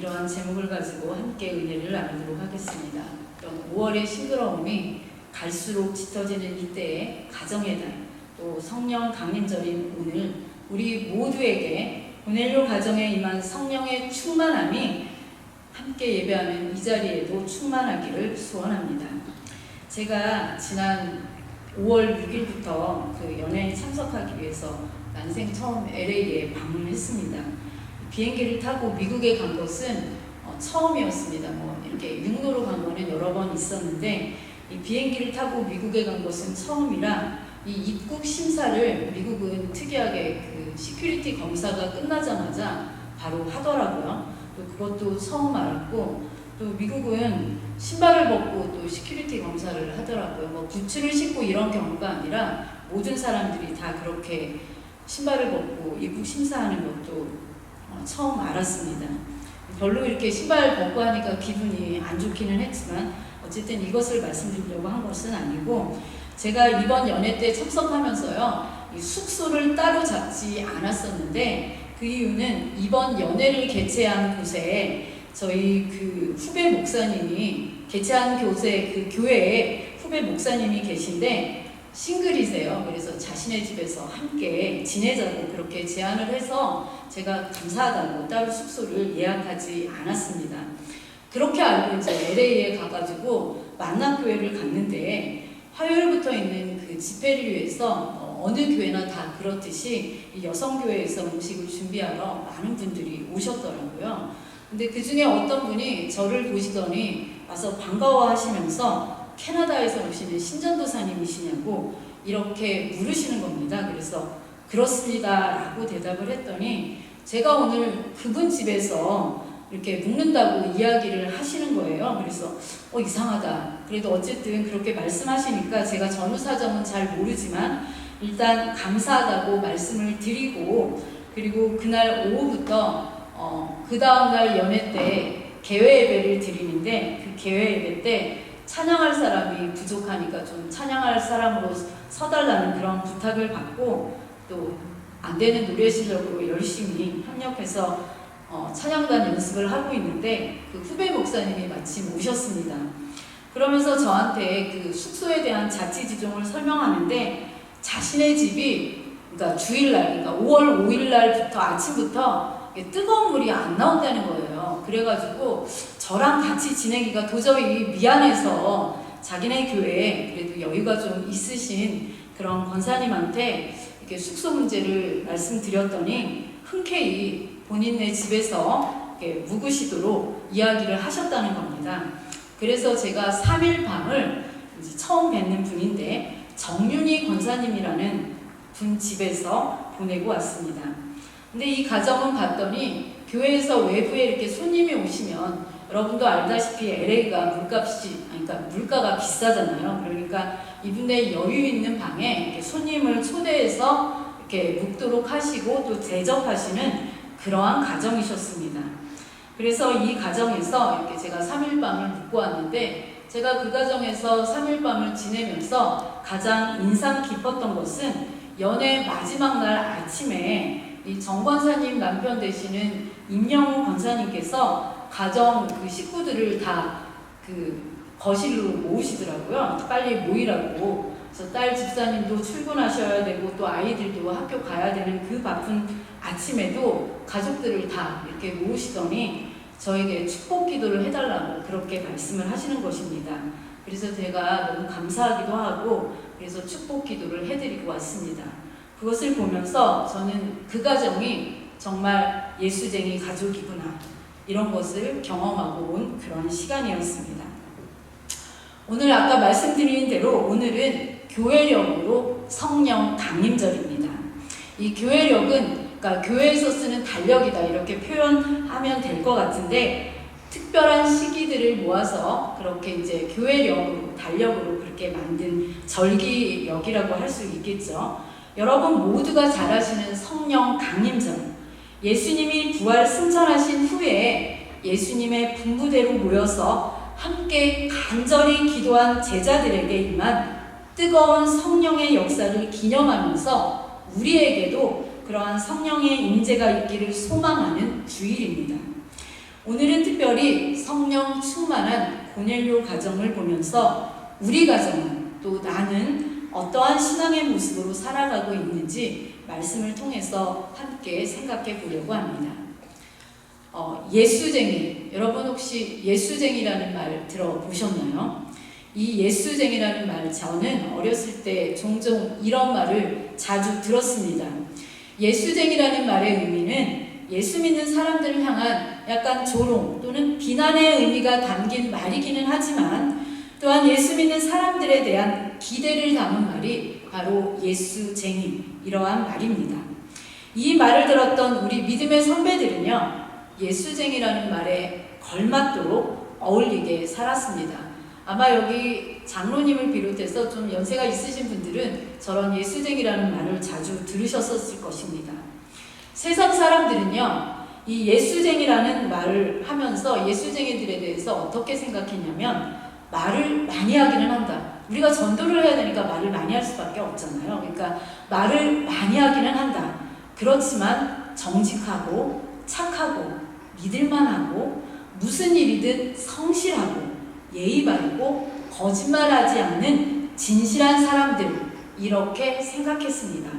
이러한 제목을 가지고 함께 은혜를 나누도록 하겠습니다. 그런 5월의 싱그러움이 갈수록 짙어지는 이때에 가정의 달, 또 성령 강림절인 오늘 우리 모두에게 고넬료 가정에 임한 성령의 충만함이 함께 예배하는 이 자리에도 충만하기를 소원합니다. 제가 지난 5월 6일부터 그 연회에 참석하기 위해서 난생 처음 LA에 방문했습니다. 비행기를 타고 미국에 간 것은 처음이었습니다. 이렇게 육로로 간 거는 여러 번 있었는데 이 비행기를 타고 미국에 간 것은 처음이라 이 입국 심사를 미국은 특이하게 그 시큐리티 검사가 끝나자마자 바로 하더라고요. 또 그것도 처음 알았고, 또 미국은 신발을 벗고 또 시큐리티 검사를 하더라고요. 부츠를 신고 이런 경우가 아니라 모든 사람들이 다 그렇게 신발을 벗고 입국 심사하는 것도 처음 알았습니다. 별로 이렇게 신발 벗고 하니까 기분이 안 좋기는 했지만 어쨌든 이것을 말씀드리려고 한 것은 아니고, 제가 이번 연회 때 참석하면서요, 이 숙소를 따로 잡지 않았었는데 그 이유는 이번 연회를 개최한 곳에 저희 그 후배 목사님이 개최한 곳에 그 교회에 후배 목사님이 계신데 싱글이세요. 그래서 자신의 집에서 함께 지내자고 그렇게 제안을 해서 제가 감사하다고 따로 숙소를 예약하지 않았습니다. 그렇게 알고 이제 LA에 가가지고 만남교회를 갔는데 화요일부터 있는 그 집회를 위해서 어느 교회나 다 그렇듯이 이 여성교회에서 음식을 준비하러 많은 분들이 오셨더라고요. 근데 그 중에 어떤 분이 저를 보시더니 와서 반가워하시면서 캐나다에서 오시는 신전도사님이시냐고 이렇게 물으시는 겁니다. 그래서 그렇습니다 라고 대답을 했더니 제가 오늘 그분 집에서 이렇게 묵는다고 이야기를 하시는 거예요. 그래서 이상하다. 그래도 어쨌든 그렇게 말씀하시니까 제가 전후 사정은 잘 모르지만 일단 감사하다고 말씀을 드리고, 그리고 그날 오후부터 그 다음날 연회 때 개회 예배를 드리는데 그 개회 예배 때 찬양할 사람이 부족하니까 좀 찬양할 사람으로 서달라는 그런 부탁을 받고, 또 안 되는 노래 실력으로 열심히 협력해서 찬양단 연습을 하고 있는데 그 후배 목사님이 마침 오셨습니다. 그러면서 저한테 그 숙소에 대한 자취지종을 설명하는데 자신의 집이 그러니까 주일날, 그러니까 5월 5일날부터 아침부터 뜨거운 물이 안 나온다는 거예요. 그래가지고 저랑 같이 지내기가 도저히 미안해서 자기네 교회에 그래도 여유가 좀 있으신 그런 권사님한테 이렇게 숙소 문제를 말씀드렸더니 흔쾌히 본인네 집에서 이렇게 묵으시도록 이야기를 하셨다는 겁니다. 그래서 제가 3일 밤을 이제 처음 뵙는 분인데 정윤희 권사님이라는 분 집에서 보내고 왔습니다. 근데 이 가정은 갔더니 교회에서 외부에 이렇게 손님이 오시면 여러분도 알다시피 LA가 물가가 비싸잖아요. 그러니까 이분의 여유 있는 방에 이렇게 손님을 초대해서 이렇게 묵도록 하시고 또 대접하시는 그러한 가정이셨습니다. 그래서 이 가정에서 이렇게 제가 3일 밤을 묵고 왔는데, 제가 그 가정에서 3일 밤을 지내면서 가장 인상 깊었던 것은 연회 마지막 날 아침에 이 정 권사님 남편 되시는 임영우 권사님께서 가정 그 식구들을 다 그 거실로 모으시더라고요. 빨리 모이라고. 그래서 딸 집사님도 출근하셔야 되고 또 아이들도 학교 가야 되는 그 바쁜 아침에도 가족들을 다 이렇게 모으시더니 저에게 축복 기도를 해달라고 그렇게 말씀을 하시는 것입니다. 그래서 제가 너무 감사하기도 하고 그래서 축복 기도를 해드리고 왔습니다. 그것을 보면서 저는 그 가정이 정말 예수쟁이 가족이구나, 이런 것을 경험하고 온 그런 시간이었습니다. 오늘 아까 말씀드린 대로 오늘은 교회력으로 성령 강림절입니다. 이 교회력은 그러니까 교회에서 쓰는 달력이다 이렇게 표현하면 될 것 같은데, 특별한 시기들을 모아서 그렇게 이제 교회력으로 달력으로 그렇게 만든 절기력이라고 할 수 있겠죠. 여러분 모두가 잘 아시는 성령 강림절, 예수님이 부활 승천하신 후에 예수님의 분부대로 모여서 함께 간절히 기도한 제자들에게 임한 뜨거운 성령의 역사를 기념하면서 우리에게도 그러한 성령의 임재가 있기를 소망하는 주일입니다. 오늘은 특별히 성령 충만한 고넬료 가정을 보면서 우리 가정은 또 나는 어떠한 신앙의 모습으로 살아가고 있는지 말씀을 통해서 함께 생각해 보려고 합니다. 예수쟁이, 여러분 혹시 예수쟁이라는 말 들어보셨나요? 이 예수쟁이라는 말, 저는 어렸을 때 종종 이런 말을 자주 들었습니다. 예수쟁이라는 말의 의미는 예수 믿는 사람들을 향한 약간 조롱 또는 비난의 의미가 담긴 말이기는 하지만 또한 예수 믿는 사람들에 대한 기대를 담은 말이 바로 예수쟁이, 이러한 말입니다. 이 말을 들었던 우리 믿음의 선배들은요, 예수쟁이라는 말에 걸맞도록 어울리게 살았습니다. 아마 여기 장로님을 비롯해서 좀 연세가 있으신 분들은 저런 예수쟁이라는 말을 자주 들으셨었을 것입니다. 세상 사람들은요, 이 예수쟁이라는 말을 하면서 예수쟁이들에 대해서 어떻게 생각했냐면, 말을 많이 하기는 한다. 우리가 전도를 해야 되니까 말을 많이 할 수밖에 없잖아요. 그러니까 말을 많이 하기는 한다. 그렇지만 정직하고 착하고 믿을만하고 무슨 일이든 성실하고 예의 바르고 거짓말하지 않는 진실한 사람들, 이렇게 생각했습니다.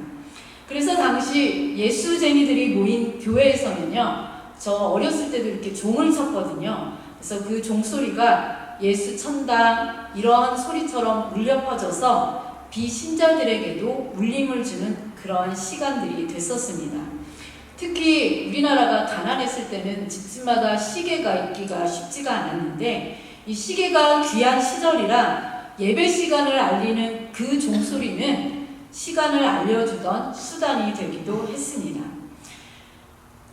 그래서 당시 예수쟁이들이 모인 교회에서는요, 저 어렸을 때도 이렇게 종을 쳤거든요. 그래서 그 종소리가 예수 천당 이러한 소리처럼 울려 퍼져서 비신자들에게도 울림을 주는 그러한 시간들이 됐었습니다. 특히 우리나라가 가난했을 때는 집집마다 시계가 있기가 쉽지가 않았는데, 이 시계가 귀한 시절이라 예배 시간을 알리는 그 종소리는 시간을 알려주던 수단이 되기도 했습니다.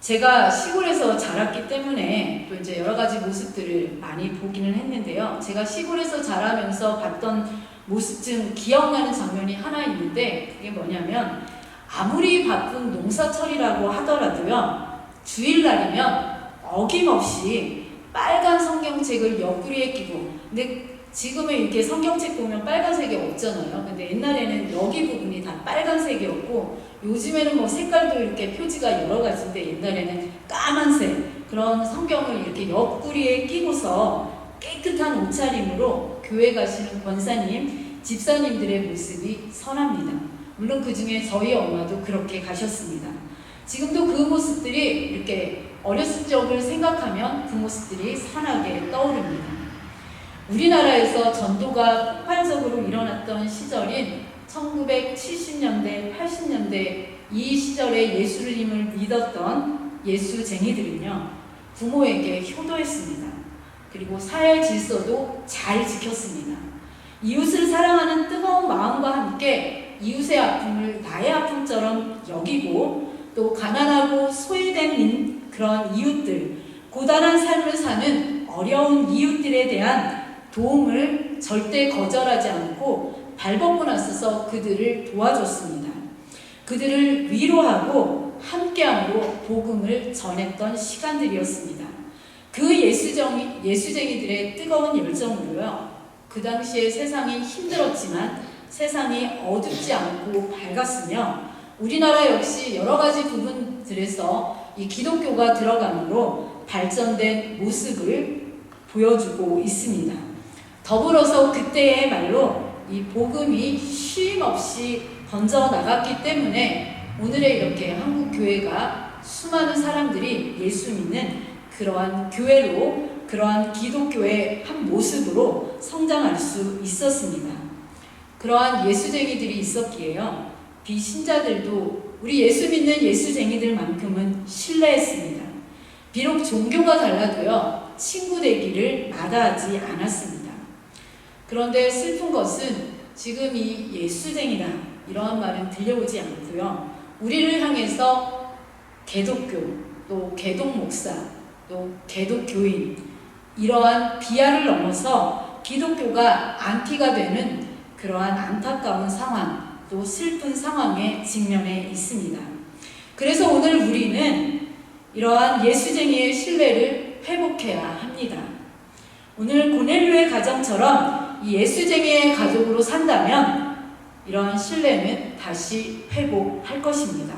제가 시골에서 자랐기 때문에 또 이제 여러 가지 모습들을 많이 보기는 했는데요. 제가 시골에서 자라면서 봤던 모습 중 기억나는 장면이 하나 있는데, 그게 뭐냐면 아무리 바쁜 농사철이라고 하더라도요, 주일날이면 어김없이 빨간 성경책을 옆구리에 끼고, 근데 지금은 이렇게 성경책 보면 빨간색이 없잖아요. 근데 옛날에는 여기 부분이 다 빨간색이었고, 요즘에는 뭐 색깔도 이렇게 표지가 여러 가지인데 옛날에는 까만색 그런 성경을 이렇게 옆구리에 끼고서 깨끗한 옷차림으로 교회 가시는 권사님, 집사님들의 모습이 선합니다. 물론 그 중에 저희 엄마도 그렇게 가셨습니다. 지금도 그 모습들이 이렇게 어렸을 적을 생각하면 그 모습들이 선하게 떠오릅니다. 우리나라에서 전도가 폭발적으로 일어났던 시절인 1970년대, 80년대 이 시절에 예수님을 믿었던 예수쟁이들은요, 부모에게 효도했습니다. 그리고 사회 질서도 잘 지켰습니다. 이웃을 사랑하는 뜨거운 마음과 함께 이웃의 아픔을 나의 아픔처럼 여기고, 또 가난하고 소외된 그런 이웃들, 고단한 삶을 사는 어려운 이웃들에 대한 도움을 절대 거절하지 않고 발벗고 나서서 그들을 도와줬습니다. 그들을 위로하고 함께함으로 복음을 전했던 시간들이었습니다. 그 예수쟁이들의 뜨거운 열정으로요, 그 당시에 세상이 힘들었지만 세상이 어둡지 않고 밝았으며, 우리나라 역시 여러 가지 부분들에서 이 기독교가 들어감으로 발전된 모습을 보여주고 있습니다. 더불어서 그때의 말로 이 복음이 쉼 없이 번져나갔기 때문에 오늘의 이렇게 한국 교회가 수많은 사람들이 예수 믿는 그러한 교회로, 그러한 기독교의 한 모습으로 성장할 수 있었습니다. 그러한 예수쟁이들이 있었기에요, 비신자들도 우리 예수 믿는 예수쟁이들만큼은 신뢰했습니다. 비록 종교가 달라도요, 친구 되기를 마다하지 않았습니다. 그런데 슬픈 것은 지금 이 예수쟁이라 이러한 말은 들려오지 않고요, 우리를 향해서 개독교, 또 개독목사, 또 개독교인, 이러한 비하를 넘어서 기독교가 안티가 되는 그러한 안타까운 상황, 또 슬픈 상황에 직면해 있습니다. 그래서 오늘 우리는 이러한 예수쟁이의 신뢰를 회복해야 합니다. 오늘 고넬료의 가정처럼 이 예수쟁이의 가족으로 산다면 이러한 신뢰는 다시 회복할 것입니다.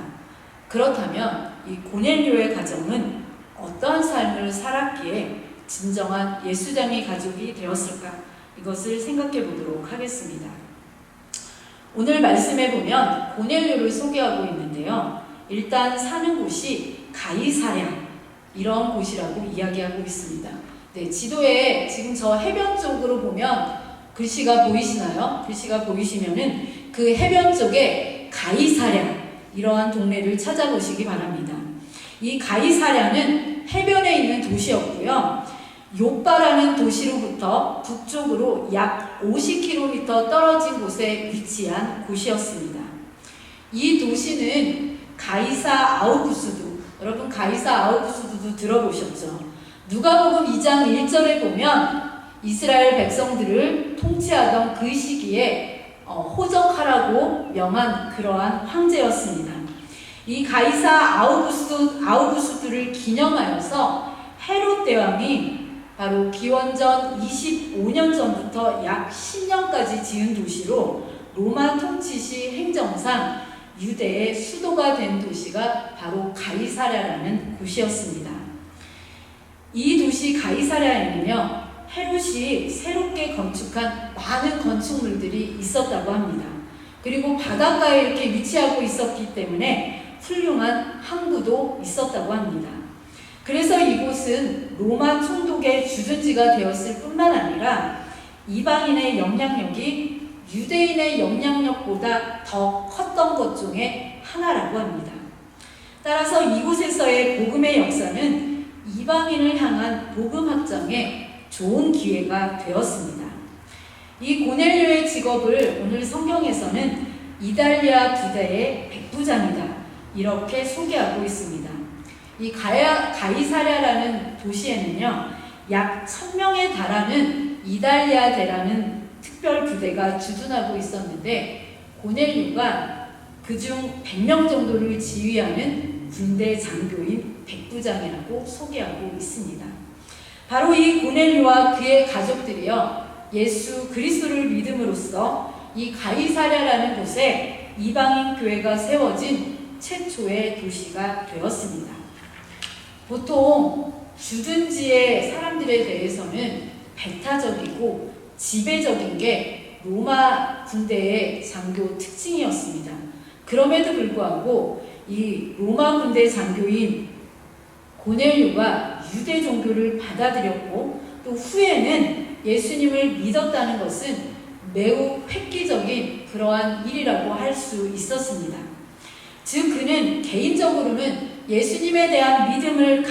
그렇다면 이 고넬료의 가정은 어떠한 삶을 살았기에 진정한 예수장의 가족이 되었을까? 이것을 생각해 보도록 하겠습니다. 오늘 말씀에 보면 고넬료를 소개하고 있는데요. 일단 사는 곳이 가이사랴, 이런 곳이라고 이야기하고 있습니다. 네, 지도에 지금 저 해변 쪽으로 보면 글씨가 보이시나요? 글씨가 보이시면은 그 해변 쪽에 가이사랴, 이러한 동네를 찾아보시기 바랍니다. 이 가이사랴는 해변에 있는 도시였고요. 요빠라는 도시로부터 북쪽으로 약 50km 떨어진 곳에 위치한 곳이었습니다. 이 도시는 가이사 아우구스두, 여러분 가이사 아우구스두도 들어보셨죠? 누가복음 2장 1절에 보면 이스라엘 백성들을 통치하던 그 시기에 호적하라고 명한 그러한 황제였습니다. 이 가이사 아우구스두를 기념하여서 헤롯 대왕이 바로 기원전 25년 전부터 약 10년까지 지은 도시로 로마 통치시 행정상 유대의 수도가 된 도시가 바로 가이사랴라는 곳이었습니다. 이 도시 가이사랴에는요, 헤롯이 새롭게 건축한 많은 건축물들이 있었다고 합니다. 그리고 바닷가에 이렇게 위치하고 있었기 때문에 훌륭한 항구도 있었다고 합니다. 그래서 이곳은 로마 총독의 주둔지가 되었을 뿐만 아니라 이방인의 영향력이 유대인의 영향력보다 더 컸던 것 중에 하나라고 합니다. 따라서 이곳에서의 복음의 역사는 이방인을 향한 복음 확장에 좋은 기회가 되었습니다. 이 고넬료의 직업을 오늘 성경에서는 이달리아 부대의 백부장이다, 이렇게 소개하고 있습니다. 이 가이사랴라는 도시에는요, 약 1000명에 달하는 이달리아대라는 특별 부대가 주둔하고 있었는데 고넬료가 그중 100명 정도를 지휘하는 군대 장교인 백부장이라고 소개하고 있습니다. 바로 이 고넬료와 그의 가족들이요, 예수 그리스도를 믿음으로써 이 가이사랴라는 곳에 이방인 교회가 세워진 최초의 도시가 되었습니다. 보통 주둔지의 사람들에 대해서는 배타적이고 지배적인 게 로마 군대의 장교 특징이었습니다. 그럼에도 불구하고 이 로마 군대 장교인 고넬료가 유대 종교를 받아들였고 또 후에는 예수님을 믿었다는 것은 매우 획기적인 그러한 일이라고 할 수 있었습니다. 즉 그는 개인적으로는 예수님에 대한 믿음을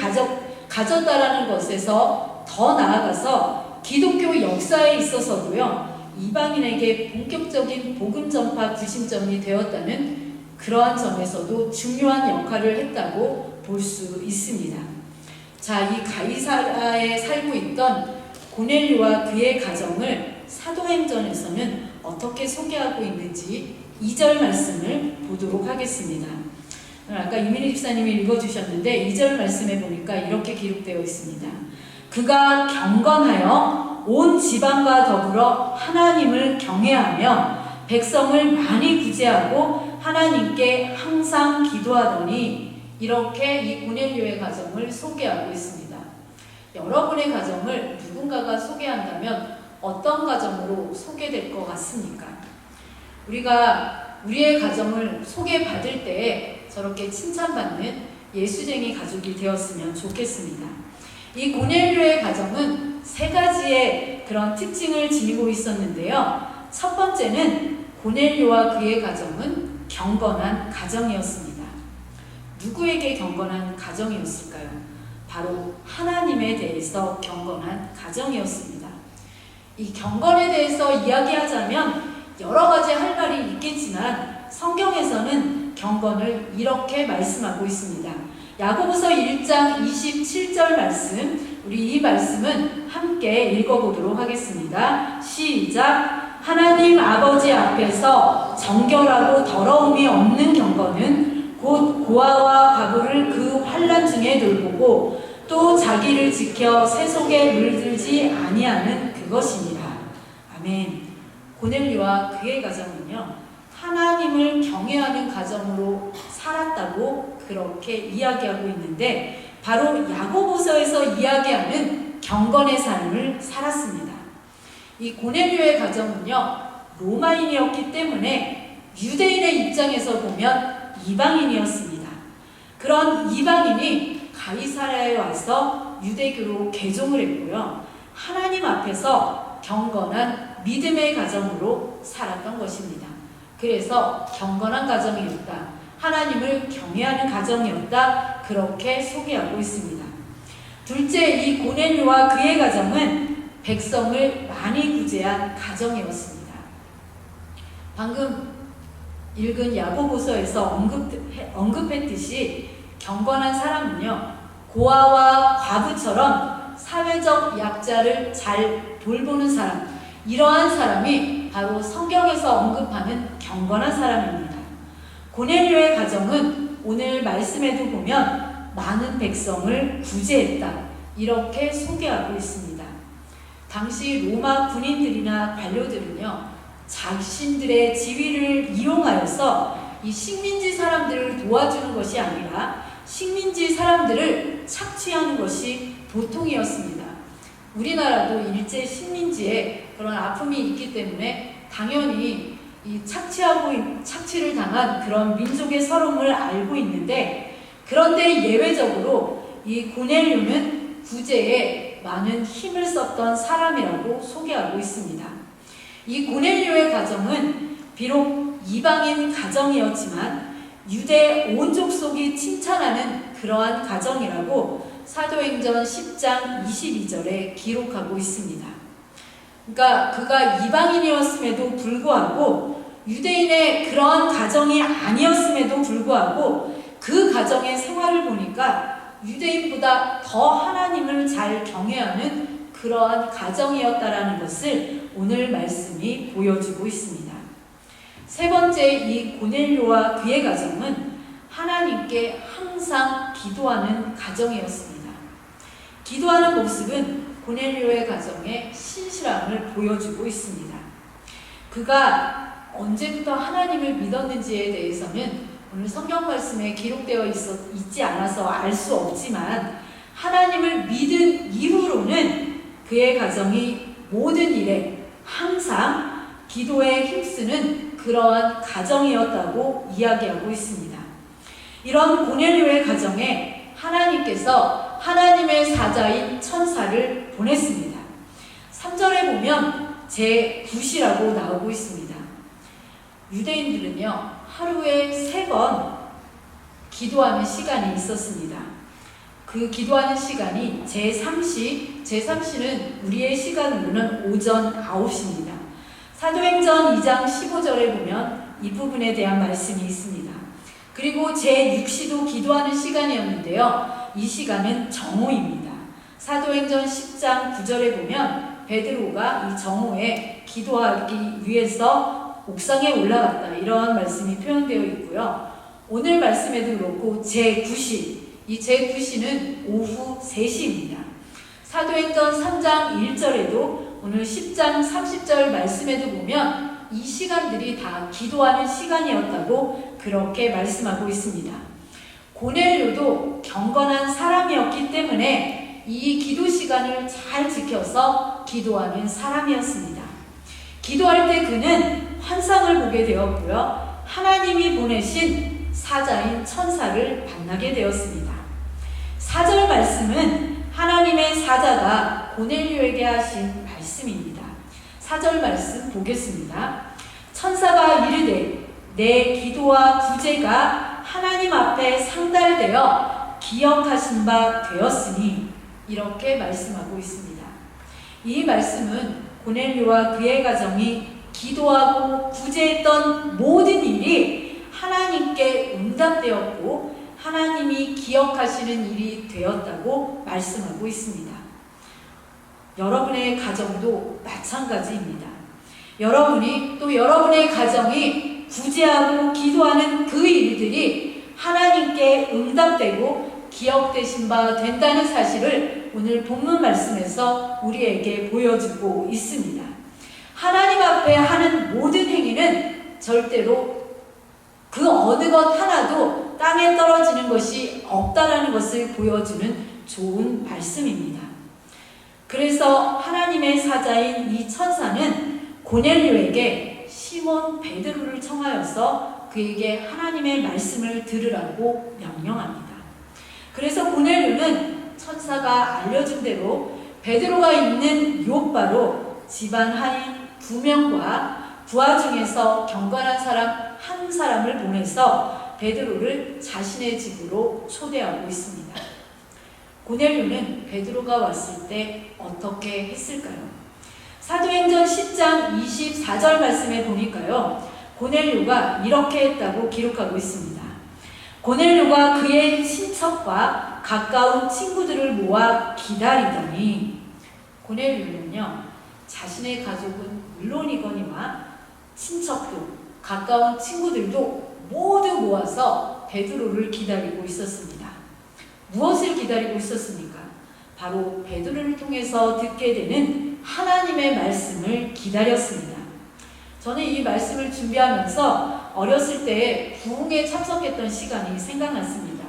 가졌다라는 것에서 더 나아가서 기독교 역사에 있어서도요, 이방인에게 본격적인 복음 전파 구심점이 되었다는 그러한 점에서도 중요한 역할을 했다고 볼 수 있습니다. 자, 이 가이사랴에 살고 있던 고넬료와 그의 가정을 사도행전에서는 어떻게 소개하고 있는지 2절 말씀을 보도록 하겠습니다. 아까 이민희 집사님이 읽어주셨는데 2절 말씀에 보니까 이렇게 기록되어 있습니다. 그가 경건하여 온 지방과 더불어 하나님을 경외하며 백성을 많이 구제하고 하나님께 항상 기도하더니, 이렇게 이 고넬료의 가정을 소개하고 있습니다. 여러분의 가정을 누군가가 소개한다면 어떤 가정으로 소개될 것 같습니까? 우리가 우리의 가정을 소개받을 때 저렇게 칭찬받는 예수쟁이 가족이 되었으면 좋겠습니다. 이 고넬료의 가정은 3가지의 그런 특징을 지니고 있었는데요. 첫 번째는 고넬료와 그의 가정은 경건한 가정이었습니다. 누구에게 경건한 가정이었을까요? 바로 하나님에 대해서 경건한 가정이었습니다. 이 경건에 대해서 이야기하자면 여러 가지 할 말이 있겠지만 성경에서는 경건을 이렇게 말씀하고 있습니다. 야고보서 1장 27절 말씀, 우리 이 말씀은 함께 읽어보도록 하겠습니다. 시작! 하나님 아버지 앞에서 정결하고 더러움이 없는 경건은 곧 고아와 과부를 그 환난 중에 돌보고 또 자기를 지켜 세속에 물들지 아니하는 그것입니다. 아멘. 고넬료와 그의 가정은요, 하나님을 경외하는 가정으로 살았다고 그렇게 이야기하고 있는데, 바로 야고보서에서 이야기하는 경건의 삶을 살았습니다. 이 고넬료의 가정은요, 로마인이었기 때문에 유대인의 입장에서 보면 이방인이었습니다. 그런 이방인이 가이사랴에 와서 유대교로 개종을 했고요. 하나님 앞에서 경건한 믿음의 가정으로 살았던 것입니다. 그래서 경건한 가정이었다, 하나님을 경외하는 가정이었다, 그렇게 소개하고 있습니다. 둘째, 이 고넬료와 그의 가정은 백성을 많이 구제한 가정이었습니다. 방금 읽은 야고보서에서 언급했듯이 경건한 사람은요, 고아와 과부처럼 사회적 약자를 잘 돌보는 사람, 이러한 사람이 바로 성경에서 언급하는 경건한 사람입니다. 고넬료의 가정은 오늘 말씀에도 보면 많은 백성을 구제했다, 이렇게 소개하고 있습니다. 당시 로마 군인들이나 관료들은요, 자신들의 지위를 이용하여서 이 식민지 사람들을 도와주는 것이 아니라 식민지 사람들을 착취하는 것이 보통이었습니다. 우리나라도 일제 식민지에 그런 아픔이 있기 때문에 당연히 이 착취를 당한 그런 민족의 서름을 알고 있는데, 그런데 예외적으로 이 고넬료는 구제에 많은 힘을 썼던 사람이라고 소개하고 있습니다. 이 고넬료의 가정은 비록 이방인 가정이었지만 유대 온 족속이 칭찬하는 그러한 가정이라고 사도행전 10장 22절에 기록하고 있습니다. 그러니까 그가 이방인이었음에도 불구하고, 유대인의 그러한 가정이 아니었음에도 불구하고 그 가정의 생활을 보니까 유대인보다 더 하나님을 잘 경외하는 그러한 가정이었다라는 것을 오늘 말씀이 보여주고 있습니다. 세 번째, 이 고넬료와 그의 가정은 하나님께 항상 기도하는 가정이었습니다. 기도하는 모습은 고넬료의 가정의 신실함을 보여주고 있습니다. 그가 언제부터 하나님을 믿었는지에 대해서는 오늘 성경 말씀에 기록되어 있지 않아서 알 수 없지만, 하나님을 믿은 이후로는 그의 가정이 모든 일에 항상 기도에 힘쓰는 그러한 가정이었다고 이야기하고 있습니다. 이런 고넬료의 가정에 하나님께서 하나님의 사자인 천사를 보냈습니다. 3절에 보면 제9시라고 나오고 있습니다. 유대인들은요, 하루에 3번 기도하는 시간이 있었습니다. 그 기도하는 시간이 제3시는 우리의 시간으로는 오전 9시입니다. 사도행전 2장 15절에 보면 이 부분에 대한 말씀이 있습니다. 그리고 제6시도 기도하는 시간이었는데요, 이 시간은 정오입니다. 사도행전 10장 9절에 보면 베드로가 이 정오에 기도하기 위해서 옥상에 올라갔다, 이러한 말씀이 표현되어 있고요. 오늘 말씀에도 그렇고 제9시, 이 제9시는 오후 3시입니다. 사도행전 3장 1절에도 오늘 10장 30절 말씀에도 보면 이 시간들이 다 기도하는 시간이었다고 그렇게 말씀하고 있습니다. 고넬료도 경건한 사람이었기 때문에 이 기도 시간을 잘 지켜서 기도하는 사람이었습니다. 기도할 때 그는 환상을 보게 되었고요, 하나님이 보내신 사자인 천사를 만나게 되었습니다. 4절 말씀은 하나님의 사자가 고넬료에게 하신 말씀입니다. 4절 말씀 보겠습니다. 천사가 이르되 내 기도와 구제가 하나님 앞에 상달되어 기억하신 바 되었으니, 이렇게 말씀하고 있습니다. 이 말씀은 고넬료와 그의 가정이 기도하고 구제했던 모든 일이 하나님께 응답되었고 하나님이 기억하시는 일이 되었다고 말씀하고 있습니다. 여러분의 가정도 마찬가지입니다. 여러분이 또 여러분의 가정이 구제하고 기도하는 그 일들이 하나님께 응답되고 기억되신 바 된다는 사실을 오늘 본문 말씀에서 우리에게 보여주고 있습니다. 하나님 앞에 하는 모든 행위는 절대로 그 어느 것 하나도 땅에 떨어지는 것이 없다라는 것을 보여주는 좋은 말씀입니다. 그래서 하나님의 사자인 이 천사는 고넬료에게 시몬 베드로를 청하여서 그에게 하나님의 말씀을 들으라고 명령합니다. 그래서 고넬료는 천사가 알려준 대로 베드로가 있는 요바로 집안 하인 2명과 부하 중에서 경건한 사람 한 사람을 보내서 베드로를 자신의 집으로 초대하고 있습니다. 고넬료는 베드로가 왔을 때 어떻게 했을까요? 사도행전 10장 24절 말씀에 보니까요, 고넬료가 이렇게 했다고 기록하고 있습니다. 고넬료가 그의 친척과 가까운 친구들을 모아 기다리더니, 고넬료는요, 자신의 가족은 물론이거니와 친척도 가까운 친구들도 모두 모아서 베드로를 기다리고 있었습니다. 무엇을 기다리고 있었습니까? 바로 베드로를 통해서 듣게 되는 하나님의 말씀을 기다렸습니다. 저는 이 말씀을 준비하면서 어렸을 때 부흥에 참석했던 시간이 생각났습니다.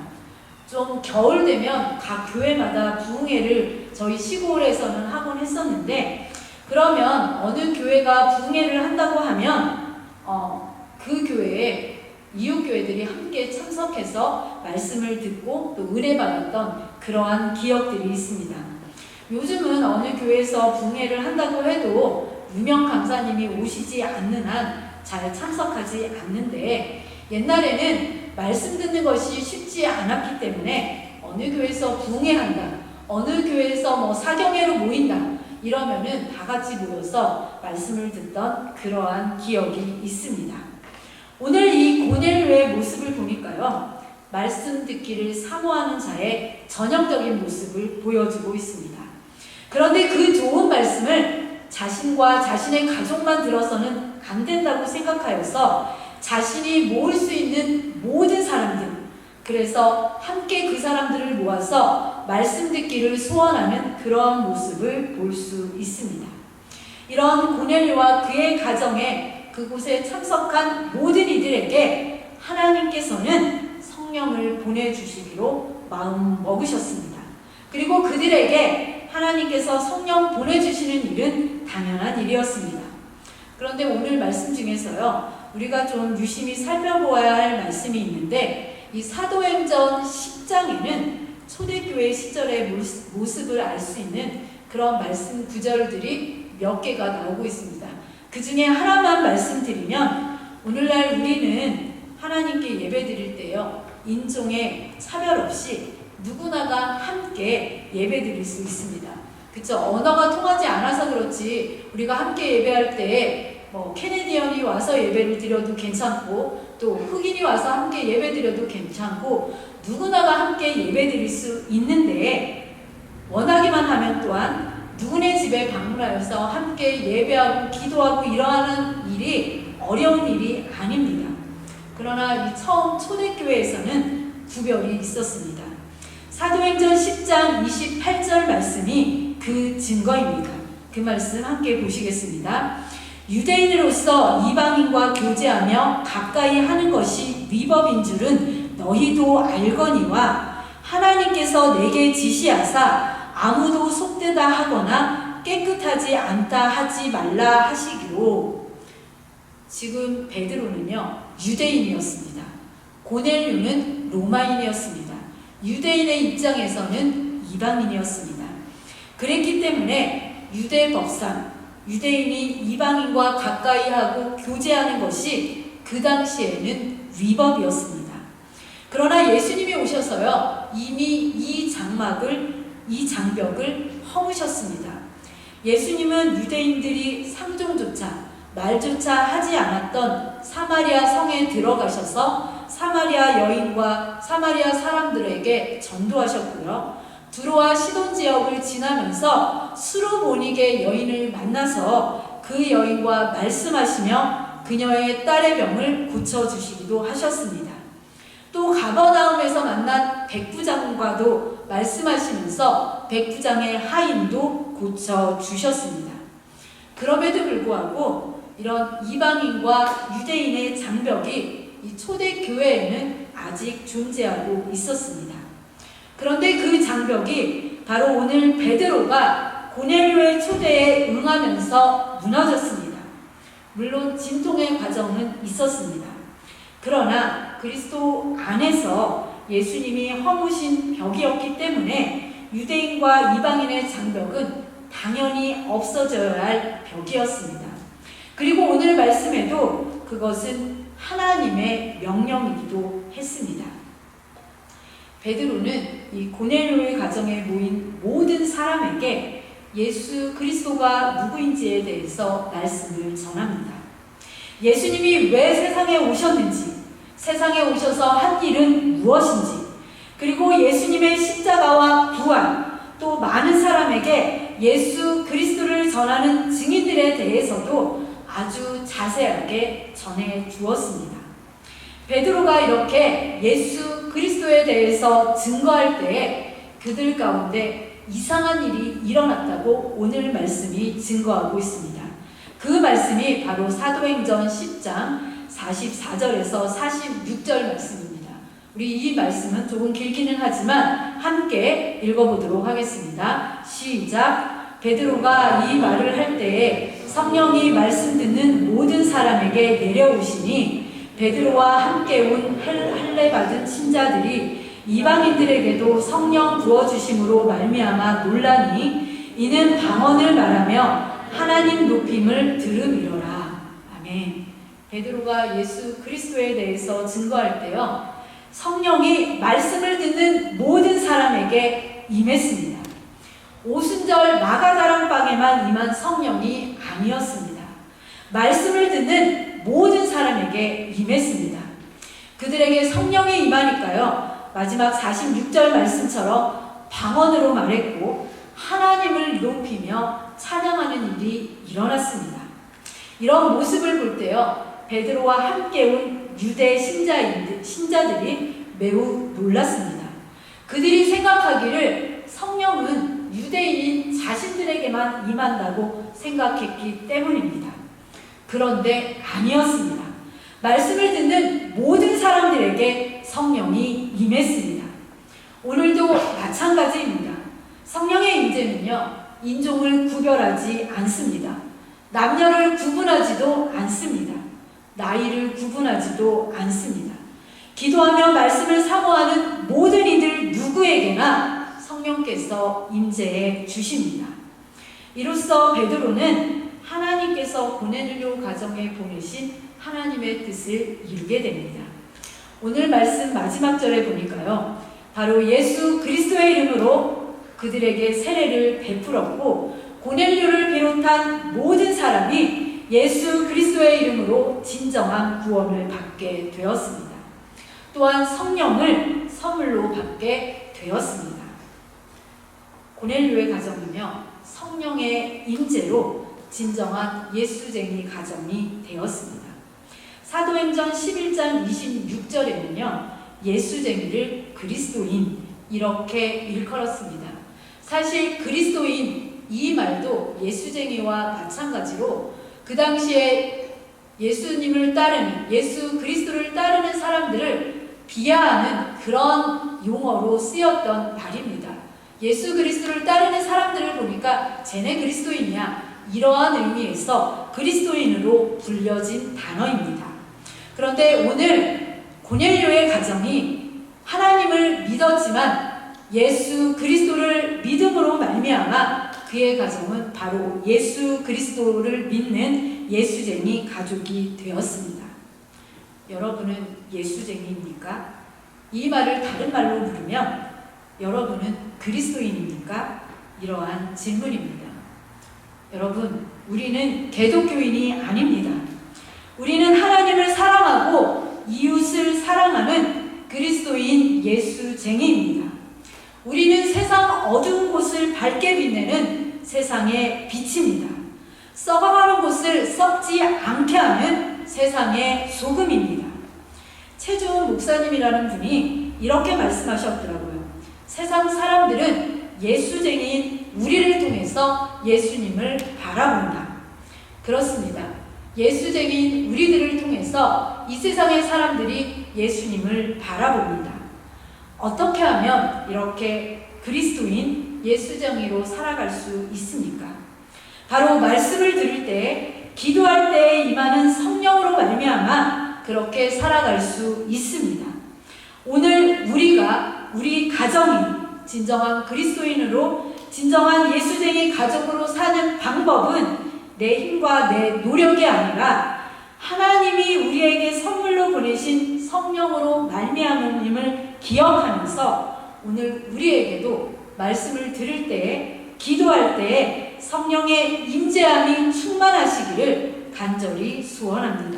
좀 겨울 되면 각 교회마다 부흥회를 저희 시골에서는 하곤 했었는데, 그러면 어느 교회가 부흥회를 한다고 하면 그 교회에 이웃교회들이 함께 참석해서 말씀을 듣고 또 은혜 받았던 그러한 기억들이 있습니다. 요즘은 어느 교회에서 부흥회를 한다고 해도 유명 강사님이 오시지 않는 한 잘 참석하지 않는데, 옛날에는 말씀 듣는 것이 쉽지 않았기 때문에 어느 교회에서 부흥회 한다, 어느 교회에서 사경회로 모인다 이러면은 다 같이 모여서 말씀을 듣던 그러한 기억이 있습니다. 오늘 이 고넬료의 모습을 보니까요, 말씀 듣기를 사모하는 자의 전형적인 모습을 보여주고 있습니다. 그런데 그 좋은 말씀을 자신과 자신의 가족만 들어서는 안 된다고 생각하여서 자신이 모을 수 있는 모든 사람들, 그래서 함께 그 사람들을 모아서 말씀 듣기를 소원하는 그러한 모습을 볼 수 있습니다. 이런 고넬료와 그의 가정에 그곳에 참석한 모든 이들에게 하나님께서는 성령을 보내주시기로 마음 먹으셨습니다. 그리고 그들에게 하나님께서 성령 보내주시는 일은 당연한 일이었습니다. 그런데 오늘 말씀 중에서요, 우리가 좀 유심히 살펴보아야 할 말씀이 있는데, 이 사도행전 10장에는 초대교회 시절의 모습을 알 수 있는 그런 말씀 구절들이 몇 개가 나오고 있습니다. 그 중에 하나만 말씀드리면, 오늘날 우리는 하나님께 예배드릴 때요, 인종의 차별 없이 누구나가 함께 예배드릴 수 있습니다. 그쵸? 언어가 통하지 않아서 그렇지 우리가 함께 예배할 때 캐네디언이 와서 예배를 드려도 괜찮고, 또 흑인이 와서 함께 예배 드려도 괜찮고, 누구나가 함께 예배 드릴 수 있는데, 원하기만 하면 또한 누구네 집에 방문하여서 함께 예배하고 기도하고 이러하는 일이 어려운 일이 아닙니다. 그러나 이 처음 초대교회에서는 구별이 있었습니다. 사도행전 10장 28절 말씀이 그 증거입니다. 그 말씀 함께 보시겠습니다. 유대인으로서 이방인과 교제하며 가까이 하는 것이 위법인 줄은 너희도 알거니와, 하나님께서 내게 지시하사 아무도 속되다 하거나 깨끗하지 않다 하지 말라 하시기로. 지금 베드로는요, 유대인이었습니다. 고넬료는 로마인이었습니다. 유대인의 입장에서는 이방인이었습니다. 그랬기 때문에 유대 법상 유대인이 이방인과 가까이 하고 교제하는 것이 그 당시에는 위법이었습니다. 그러나 예수님이 오셔서요, 이미 이 장벽을 허무셨습니다. 예수님은 유대인들이 상종조차 말조차 하지 않았던 사마리아 성에 들어가셔서 사마리아 여인과 사마리아 사람들에게 전도하셨고요. 두로와 시돈 지역을 지나면서 수르보니게 여인을 만나서 그 여인과 말씀하시며 그녀의 딸의 병을 고쳐주시기도 하셨습니다. 또 가버나움에서 만난 백부장과도 말씀하시면서 백부장의 하인도 고쳐주셨습니다. 그럼에도 불구하고 이런 이방인과 유대인의 장벽이 이 초대교회에는 아직 존재하고 있었습니다. 그런데 그 장벽이 바로 오늘 베드로가 고넬료의 초대에 응하면서 무너졌습니다. 물론 진통의 과정은 있었습니다. 그러나 그리스도 안에서 예수님이 허무신 벽이었기 때문에 유대인과 이방인의 장벽은 당연히 없어져야 할 벽이었습니다. 그리고 오늘 말씀에도 그것은 하나님의 명령이기도 했습니다. 베드로는 이 고넬료의 가정에 모인 모든 사람에게 예수 그리스도가 누구인지에 대해서 말씀을 전합니다. 예수님이 왜 세상에 오셨는지, 세상에 오셔서 한 일은 무엇인지, 그리고 예수님의 십자가와 부활, 또 많은 사람에게 예수 그리스도를 전하는 증인들에 대해서도 아주 자세하게 전해 주었습니다. 베드로가 이렇게 예수 그리스도에 대해서 증거할 때에 그들 가운데 이상한 일이 일어났다고 오늘 말씀이 증거하고 있습니다. 그 말씀이 바로 사도행전 10장 44절에서 46절 말씀입니다. 우리 이 말씀은 조금 길기는 하지만 함께 읽어보도록 하겠습니다. 시작! 베드로가 이 말을 할 때에 성령이 말씀 듣는 모든 사람에게 내려오시니 베드로와 함께 온 할례 받은 신자들이 이방인들에게도 성령 부어주심으로 말미암아 놀라니 이는 방언을 말하며 하나님 높임을 들음이로라. 아멘. 베드로가 예수 그리스도에 대해서 증거할 때요, 성령이 말씀을 듣는 모든 사람에게 임했습니다. 오순절 마가다락방에만 임한 성령이 아니었습니다. 말씀을 듣는 모든 사람에게 임했습니다. 그들에게 성령이 임하니까요, 마지막 46절 말씀처럼 방언으로 말했고 하나님을 높이며 찬양하는 일이 일어났습니다. 이런 모습을 볼 때요, 베드로와 함께 온 유대 신자들이 매우 놀랐습니다. 그들이 생각하기를 성령은 유대인인 자신들에게만 임한다고 생각했기 때문입니다. 그런데 아니었습니다. 말씀을 듣는 모든 사람들에게 성령이 임했습니다. 오늘도 마찬가지입니다. 성령의 임재는요, 인종을 구별하지 않습니다. 남녀를 구분하지도 않습니다. 나이를 구분하지도 않습니다. 기도하며 말씀을 사모하는 모든 이들 누구에게나 성령께서 임재해 주십니다. 이로써 베드로는 하나님께서 고넬료 가정에 보내신 하나님의 뜻을 이루게 됩니다. 오늘 말씀 마지막 절에 보니까요, 바로 예수 그리스도의 이름으로 그들에게 세례를 베풀었고 고넬료를 비롯한 모든 사람이 예수 그리스도의 이름으로 진정한 구원을 받게 되었습니다. 또한 성령을 선물로 받게 되었습니다. 고넬료의 가정은요, 성령의 임재로 진정한 예수쟁이 가정이 되었습니다. 사도행전 11장 26절에는요, 예수쟁이를 그리스도인 이렇게 일컬었습니다. 사실 그리스도인 이 말도 예수쟁이와 마찬가지로 그 당시에 예수님을 따르는, 예수 그리스도를 따르는 사람들을 비하하는 그런 용어로 쓰였던 말입니다. 예수 그리스도를 따르는 사람들을 보니까 쟤네 그리스도인이야, 이러한 의미에서 그리스도인으로 불려진 단어입니다. 그런데 오늘 고넬료의 가정이 하나님을 믿었지만 예수 그리스도를 믿음으로 말미암아 그의 가정은 바로 예수 그리스도를 믿는 예수쟁이 가족이 되었습니다. 여러분은 예수쟁이입니까? 이 말을 다른 말로 물으면 여러분은 그리스도인입니까? 이러한 질문입니다. 여러분, 우리는 개독교인이 아닙니다. 우리는 하나님을 사랑하고 이웃을 사랑하는 그리스도인 예수쟁이입니다. 우리는 세상 어두운 곳을 밝게 빛내는 세상의 빛입니다. 썩어가는 곳을 썩지 않게 하는 세상의 소금입니다. 최주원 목사님이라는 분이 이렇게 말씀하셨더라고요. 세상 사람들은 예수쟁이인 우리를 통해서 예수님을 바라본다. 그렇습니다. 예수쟁이인 우리들을 통해서 이 세상의 사람들이 예수님을 바라봅니다. 어떻게 하면 이렇게 그리스도인 예수쟁이로 살아갈 수 있습니까? 바로 말씀을 들을 때, 기도할 때에 임하는 성령으로 말미암아 그렇게 살아갈 수 있습니다. 오늘 우리 가정이 진정한 그리스도인으로 진정한 예수쟁이 가족으로 사는 방법은 내 힘과 내 노력이 아니라 하나님이 우리에게 선물로 보내신 성령으로 말미암음을 기억하면서 오늘 우리에게도 말씀을 들을 때에, 기도할 때에 성령의 임재함이 충만하시기를 간절히 소원합니다.